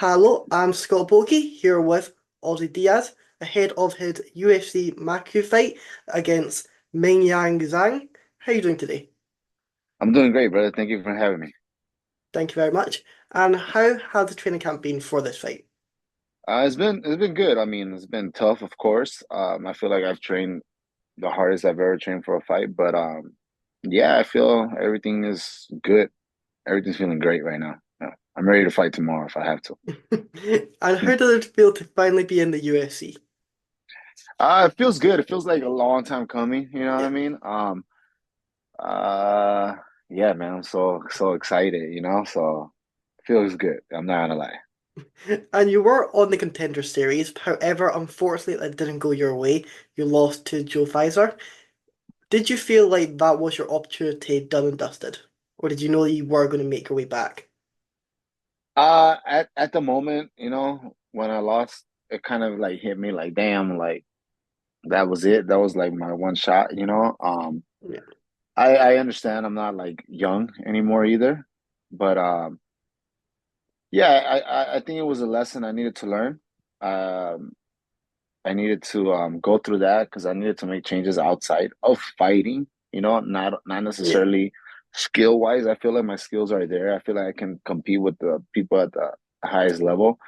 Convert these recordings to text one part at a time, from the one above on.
Hello, I'm Scott Bogey here with Ozzy Diaz ahead of his UFC Macau fight against Mingyang Zhang. How are you doing today? I'm doing great, brother. Thank you for having me. Thank you very much. And how has the training camp been for this fight? It's been good. I mean, it's been tough, of course. I feel like I've trained the hardest I've ever trained for a fight, but yeah, I feel everything is good. Everything's feeling great right now. Yeah. I'm ready to fight tomorrow if I have to. And how does it feel to finally be in the UFC? It feels good. It feels like a long time coming. You know what I Yeah. mean? Uh, yeah, man. I'm so excited. So it feels good. I'm not gonna lie. And you were on the contender series, however, unfortunately, it didn't go your way. You lost to Joe Weiser. Did you feel like that was your opportunity done and dusted? Or did you know you were going to make your way back? At the moment, when I lost, it kind of like hit me like, damn, like that was it. That was like my one shot. Yeah. I understand I'm not like young anymore either, but yeah, I think it was a lesson I needed to learn. Um, I needed to go through that because I needed to make changes outside of fighting. Not Yeah. necessarily skill wise. I feel like my skills are there. I feel like I can compete with the people at the highest level.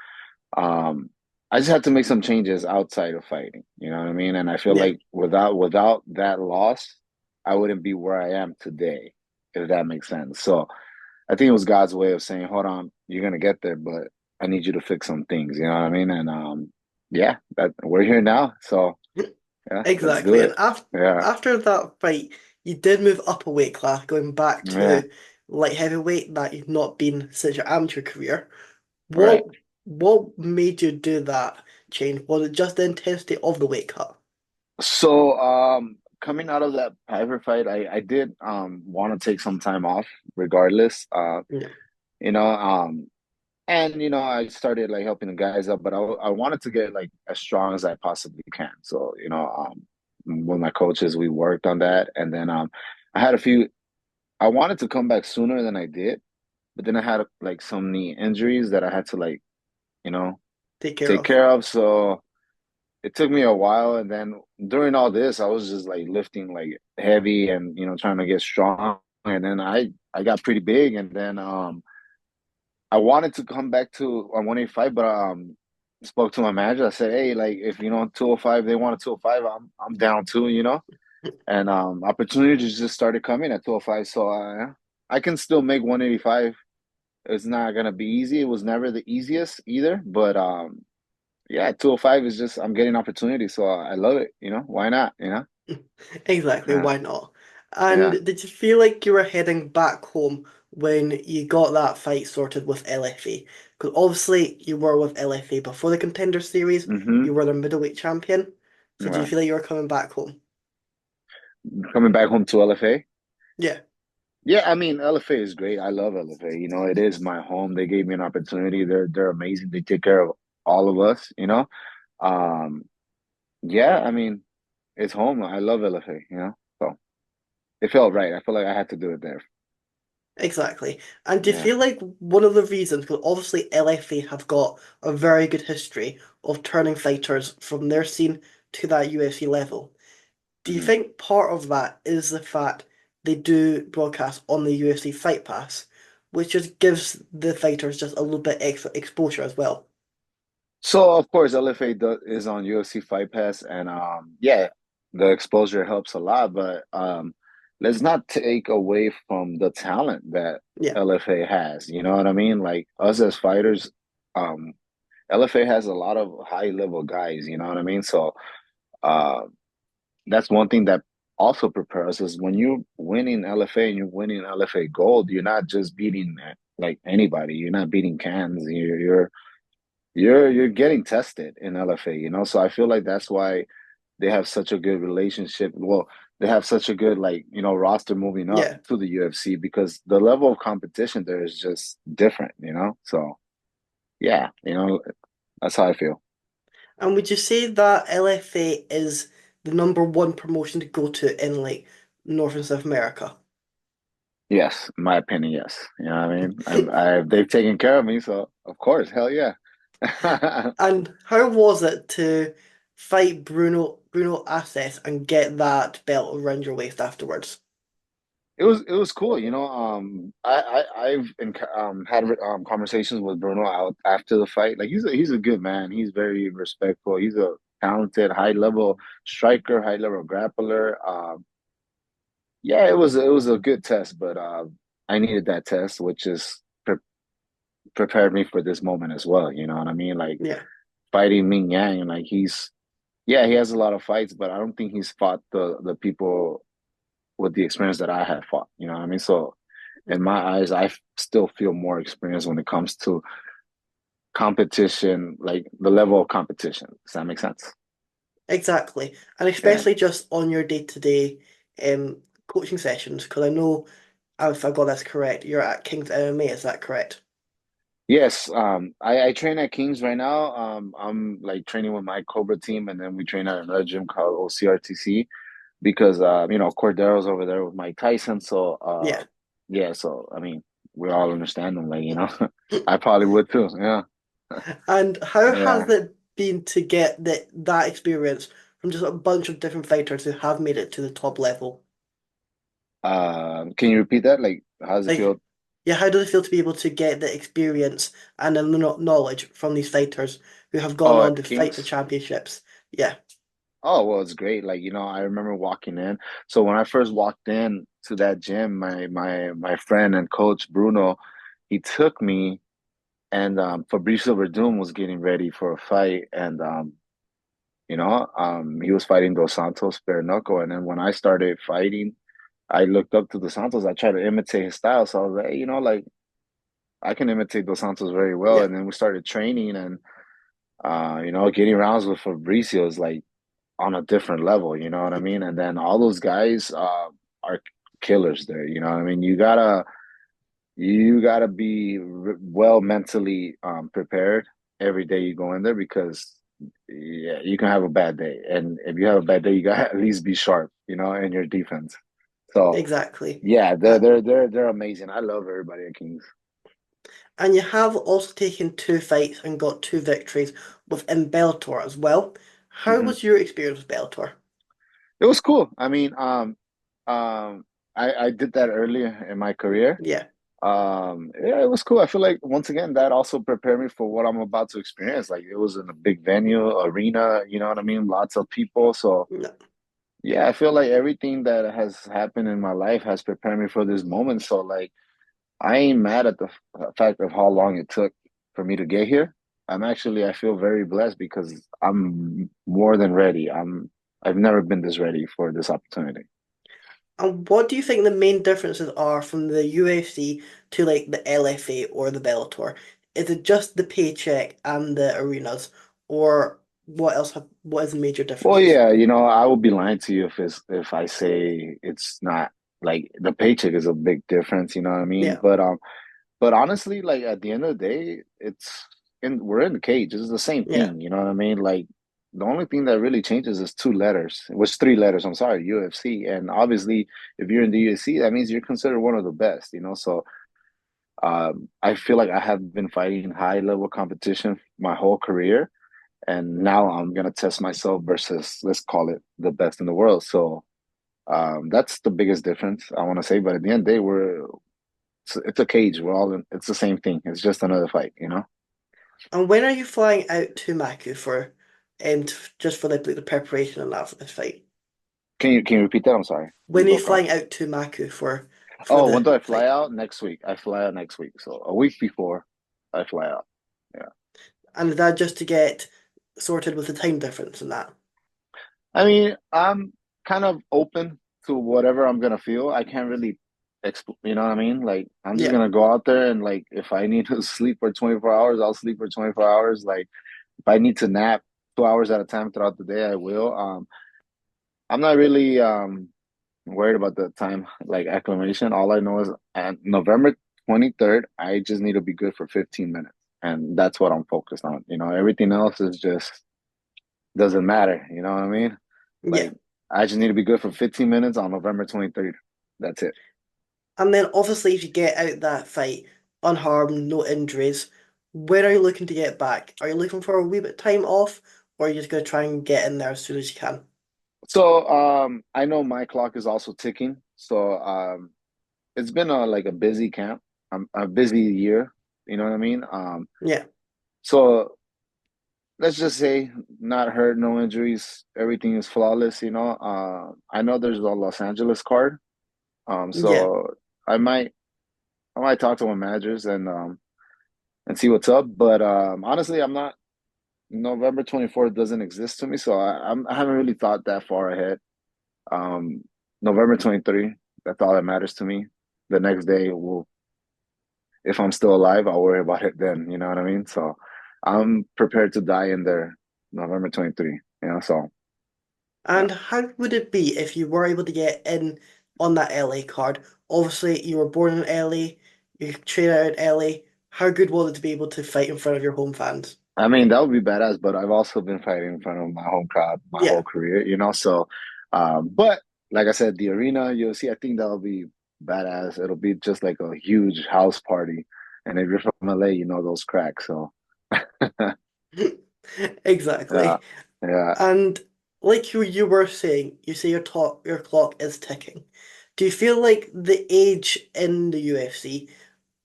Um, I just had to make some changes outside of fighting. You know what I mean? And I feel Yeah. like without that loss, I wouldn't be where I am today, if that makes sense. So I think it was God's way of saying, "Hold on, you're gonna get there, but I need you to fix some things." You know what I mean? And yeah, that we're here now. So yeah, let's do Exactly. And it. Yeah, after that fight, you did move up a weight class, going back yeah, to light heavyweight that you've not been since your amateur career. right. What made you do that change? Was it just the intensity of the weight cut? So coming out of that Piper fight, I did want to take some time off regardless. Yeah. You know, um And I started like helping the guys up, but I wanted to get like as strong as I possibly can. So, with my coaches, we worked on that, and then I had a few. I wanted to come back sooner than I did, but then I had like some knee injuries that I had to like you know Take care take of. care of. So it took me a while, and then during all this, I was just like lifting like heavy and trying to get strong, and then I got pretty big, and then I wanted to come back to 185, but spoke to my manager. I said, "Hey, like if 205, they want a 205, I'm down too." And opportunities just started coming at 205, so I can still make 185. It's not gonna be easy. It was never the easiest either, but yeah, 205 is just I'm getting opportunity, so I love it. Why not? Exactly, Yeah, why not? And yeah. did you feel like you were heading back home when you got that fight sorted with LFA? Because obviously you were with LFA before the Contender Series, Mm-hmm. you were their middleweight champion. So do you Right. feel like you were coming back home? Coming back home to LFA. Yeah, Yeah, I mean LFA is great. I love LFA. It is my home. They gave me an opportunity. They're amazing. They take care of all of us. Um, yeah, I mean it's home. I love LFA. So it felt right. I feel like I had to do it there. exactly. And do you Yeah. feel like one of the reasons, because obviously LFA have got a very good history of turning fighters from their scene to that UFC level. Do you hmm think part of that is the fact they do broadcast on the UFC Fight Pass, which just gives the fighters just a little bit extra exposure as well? So of course LFA is on UFC Fight Pass, and yeah, the exposure helps a lot. But let's not take away from the talent that Yeah, LFA has. You know what I mean? Like us as fighters, um, LFA has a lot of high level guys, you know what I mean? So uh that's one thing that also prepares us when you're winning LFA and you're winning LFA gold, you're not just beating like anybody. You're not beating cans. You're getting tested in LFA. So I feel like that's why they have such a good relationship. Well, they have such a good like, roster moving up yeah. to the UFC because the level of competition there is just different. So yeah, that's how I feel. And would you say that LFA is the number one promotion to go to in like North and South America? Yes, in my opinion, yes. You know what I mean? They've taken care of me, so of course, hell yeah. And how was it to fight Bruno Asses and get that belt around your waist afterwards? It was cool, you know. I've had conversations with Bruno out after the fight. Like he's a good man. He's very respectful. He's a talented, high level striker, high level grappler. Yeah, it was a good test, but I needed that test, which is prepared me for this moment as well. You know what I mean? Like Yeah, fighting Mingyang, like he has a lot of fights, but I don't think he's fought the people with the experience that I have fought. You know what I mean? So in my eyes, still feel more experienced when it comes to competition, like the level of competition. Does that make sense? exactly. And Yeah. especially just on your day-to-day coaching sessions, because I know if I got this correct, you're at King's MMA, is that correct? Yes. I train at Kings right now. I'm like training with my Cobra team, and then we train at another gym called OCRTC because Cordero's over there with Mike Tyson. So Yeah. yeah. So I mean, we all understand them, like I probably would too. Yeah. And how has Yeah. it been to get that experience from just a bunch of different fighters who have made it to the top level? Can you repeat that? Like, how does it Like, feel? yeah, how does it feel to be able to get the experience and the knowledge from these fighters who have gone Oh, on at to fight for Kings? championships? Yeah, Oh, well, it's great. Like, I remember walking in. So when I first walked in to that gym, my friend and coach Bruno, he took me and Fabricio Verdum was getting ready for a fight and he was fighting Dos Santos bare knuckle. And then when I started fighting, I looked up to Dos Santos. I tried to imitate his style. So I was like, hey, like I can imitate Dos Santos very well. yeah, And then we started training and getting rounds with Fabricio is like on a different level, you know what I mean? And then all those guys are killers there, you know what I mean? You gotta be well mentally prepared every day you go in there because yeah, you can have a bad day, and if you have a bad day, you gotta at least be sharp, in your defense. So exactly. yeah, they're Uh, they're they're they're amazing. I love everybody at Kings. and you have also taken two fights and got two victories within Bellator as well. How Hmm. was your experience with Bellator? It was cool. I mean, um, I did that earlier in my career. Yeah, Yeah, it was cool. I feel like once again that also prepared me for what I'm about to experience. Like it was in a big venue, arena, you know what I mean? Lots of people. So no. yeah, I feel like everything that has happened in my life has prepared me for this moment. So like I ain't mad at the fact of how long it took for me to get here. I feel very blessed because I'm more than ready. I've never been this ready for this opportunity. And what do you think the main differences are from the UFC to like the LFA or the Bellator? Is it just the paycheck and the arenas, or what is the major Well, differences? yeah, I would be lying to you if I say it's not like the paycheck is a big difference, you know what I mean? Yeah, But honestly, like at the end of the day, we're in the cage. It's the same yeah, thing, you know what I mean? Like the only thing that really changes is two letters. It was three letters, I'm sorry, UFC. And obviously, if you're in the UFC, that means you're considered one of the best, you know? So I feel like I have been fighting high level competition my whole career. And now I'm gonna test myself versus let's call it the best in the world. So that's the biggest difference I want to say. But at the end of the day, it's a cage. We're all in, it's the same thing. It's just another fight, you know. And when are you flying out to Maku for, just for the preparation and that for this fight? Can you repeat that? I'm sorry, When you are you broke up. flying out to Maku for Oh, when do the I fly fight? out? Next week. I fly out next week. So a week before I fly out. Yeah. And is that just to get sorted with the time difference and that? I mean, I'm kind of open to whatever I'm gonna feel. I can't really you know what I mean? Like I'm just Yeah. gonna go out there and like if I need to sleep for 24 hours, I'll sleep for 24 hours. Like if I need to nap 2 hours at a time throughout the day, I will. I'm not really worried about the time like acclimation. All I know is on November 23rd, I just need to be good for 15 minutes. And that's what I'm focused on. Everything else is just doesn't matter. You know what I mean? Yeah. Like I just need to be good for 15 minutes on November 23rd. That's it. And then obviously if you get out that fight unharmed, no injuries, when are you looking to get back? Are you looking for a wee bit of time off, or are you just going to try and get in there as soon as you can? So I know my clock is also ticking. So it's been a busy camp, a busy year. You know what I mean? Yeah, So let's just say not hurt, no injuries, everything is flawless. I know there's a Los Angeles card. yeah. So I might I might talk to my managers and see what's up. But honestly, I'm not. November 24th doesn't exist to me, so I haven't really thought that far ahead. Um, November 23, that's all that matters to me. The next day, if I'm still alive, I'll worry about it then. You know what I mean? So I'm prepared to die in there November 23, so yeah. And how would it be if you were able to get in on that LA card? Obviously, you were born in LA, you trained out in LA. How good was it to be able to fight in front of your home fans? I mean, that would be badass, but I've also been fighting in front of my home crowd my whole Yeah. career, so, but like I said, the arena, you'll see, I think that'll be badass. It'll be just like a huge house party. And if you're from LA, you know those cracks. So, yeah, Exactly. yeah, And like you were saying, you say your clock is ticking. Do you feel like the age in the UFC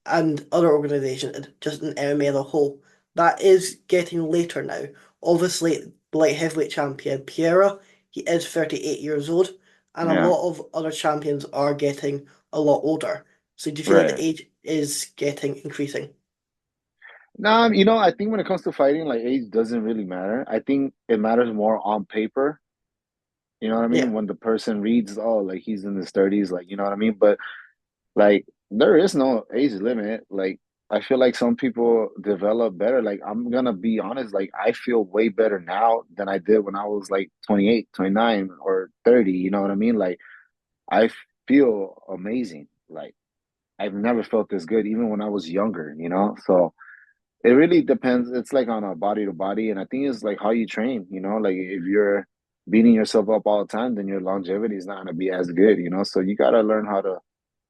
and other organizations, and just in MMA as a whole, that is getting later now? Obviously, light heavyweight champion Piera, he is 38 years old, and a yeah, lot of other champions are getting a lot older. So do you feel like the right. age is getting increasing? Now, I think when it comes to fighting, like age doesn't really matter. I think it matters more on paper. You know what I mean? Yeah, When the person reads, oh, like he's in his 30s, like, you know what I mean? But like there is no age limit. Like I feel like some people develop better. Like I'm gonna be honest, like I feel way better now than I did when I was like 28, 29, or 30, you know what I mean? Like I feel amazing. Like I've never felt this good even when I was younger. So it really depends. It's like on a body to body, and I think it's like how you train. Like if you're beating yourself up all the time, then your longevity is not gonna be as good. So you gotta learn how to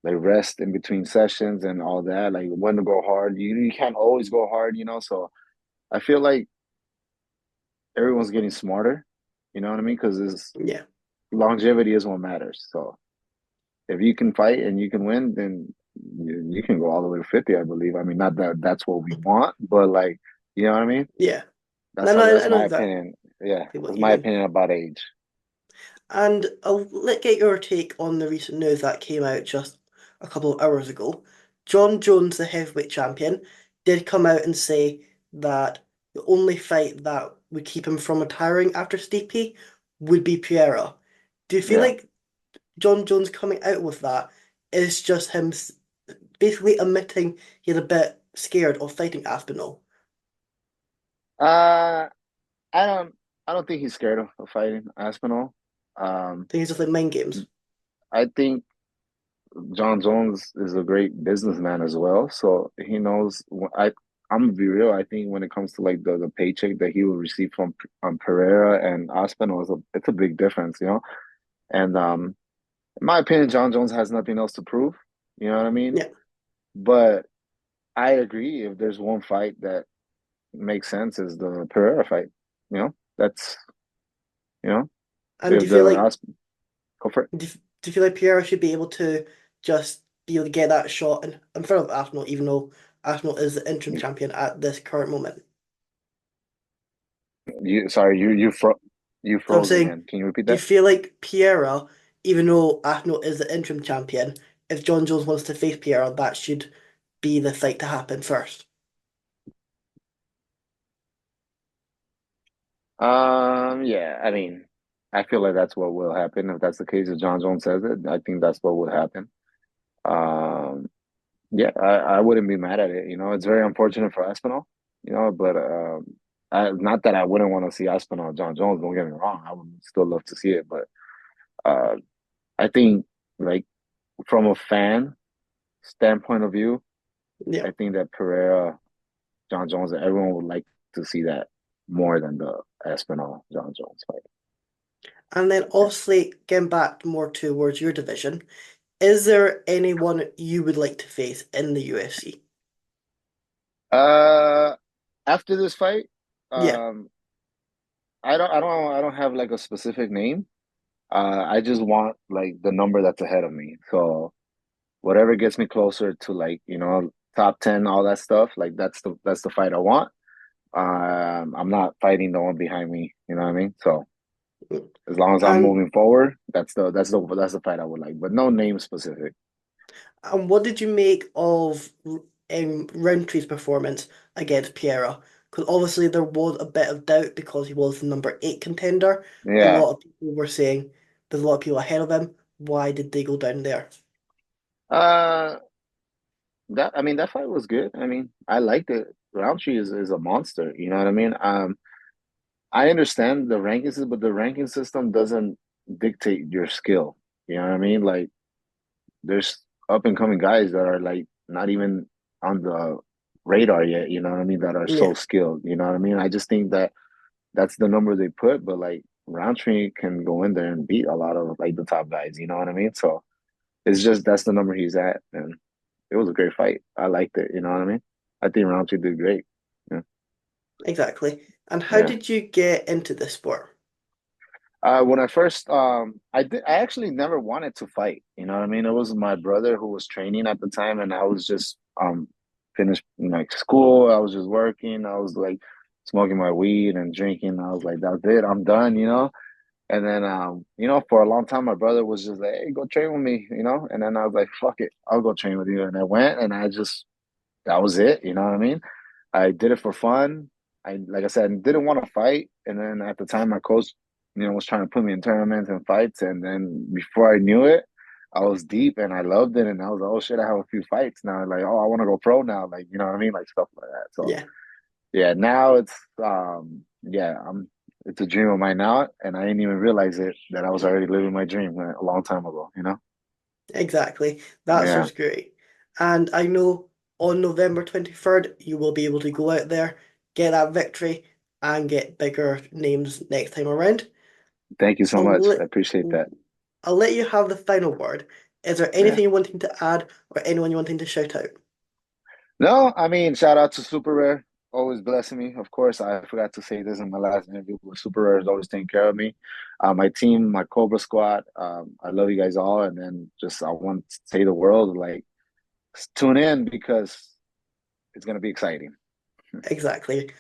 like rest in between sessions and all that, like when to go hard. You can't always go hard. So I feel like everyone's getting smarter, you know what I mean? Because this yeah, longevity is what matters. So if you can fight and you can win, then you can go all the way to 50, I believe. I mean, not that that's what we want, but like, you know what I mean? yeah. That's No, how no, that's I know my exactly opinion. Yeah, what that's you my mean. opinion about age. And let's get your take on the recent news that came out just a couple of hours ago. John Jones, the heavyweight champion, did come out and say that the only fight that would keep him from retiring after Stipe would be Pereira. Do you feel Yeah. like John Jones coming out with that is just him basically admitting he's a bit scared of fighting Aspinall? Uh, I don't I don't think he's scared of fighting Aspinall. Um, I think he's just like mind games. I think John Jones is a great businessman as well, so he knows. I'm gonna be real. I think when it comes to like the paycheck that he will receive from Pereira and Aspinall, it's a big difference. And in my opinion, John Jones has nothing else to prove. You know what I mean? Yeah. But I agree. If there's one fight that makes sense, is the Pereira fight. That's you know And do if you feel the like go for it. do you feel like Pierre should be able to just be able to get that shot in front of Arsenal, even though Arsenal is the interim champion at this current moment? Sorry, you So I'm froze saying, again. Can you repeat do you that? feel like Pierre, even though Arsenal is the interim champion, if John Jones wants to face Pierre, that should be the fight to happen first? Yeah, I mean, I feel like that's what will happen if that's the case. If John Jones says it, I think that's what would happen. Um, yeah, I wouldn't be mad at it. It's very unfortunate for Aspinall, but not that I wouldn't want to see Aspinall and John Jones. Don't get me wrong, I would still love to see it, but uh, I think like from a fan standpoint of view, Yeah. I think that Pereira, John Jones, everyone would like to see that more than the Aspinall John Jones fight. And then obviously getting back more towards your division, is there anyone you would like to face in the UFC? Uh, After this fight, Yeah. um, I don't have like a specific name. I just want like the number that's ahead of me. So whatever gets me closer to like, top 10, all that stuff, like that's the fight I want. I'm not fighting the one behind me, you know what I mean? So as long as I'm And moving forward, that's the fight I would like, but no name specific. and what did you make of Roundtree's performance against Piera? Because obviously there was a bit of doubt because he was the number 8 contender. A Yeah. lot of people were saying there's a lot of people ahead of him. Why did they go down there? Uh that I mean that fight was good. I mean, I liked it. Roundtree is a monster, you know what I mean? I understand the ranking system, but the ranking system doesn't dictate your skill. You know what I mean? Like there's up and coming guys that are like not even on the radar yet, you know what I mean, that are so Yeah, skilled, you know what I mean? I just think that that's the number they put, but like Roundtree can go in there and beat a lot of like the top guys, you know what I mean? So it's just that's the number he's at, and it was a great fight. I liked it, you know what I mean? I think Roundtree did great. Yeah. exactly. And how Yeah. did you get into this sport? When I first, I actually never wanted to fight. You know what I mean? It was my brother who was training at the time, and I was just finished like school. I was just working. I was like smoking my weed and drinking. I was like, that's it. I'm done. And then, for a long time, my brother was just like, hey, go train with me. And then I was like, fuck it, I'll go train with you. And I went, and that was it. You know what I mean? I did it for fun. Like I said, didn't want to fight. And then at the time, my coach, was trying to put me in tournaments and fights. And then before I knew it, I was deep and I loved it. And I was like, oh shit, I have a few fights now. Like, oh, I want to go pro now. Like, you know what I mean? Like stuff like that. So Yeah, yeah, now it's a dream of mine now. And I didn't even realize it that I was already living my dream a long time ago. exactly. That Yeah. sounds great. And I know on November 23rd, you will be able to go out there, get that victory, and get bigger names next time around. Thank you so I'll much. I let, appreciate that. I'll let you have the final word. Is there Yeah. anything you're wanting to add or anyone you're wanting to shout out? No, I mean, shout out to Super Rare, always blessing me. Of course, I forgot to say this in my last interview, but Super Rare is always taking care of me. My team, my Cobra squad, I love you guys all. And then just I want to say the world, like, tune in because it's going to be exciting. Exactly.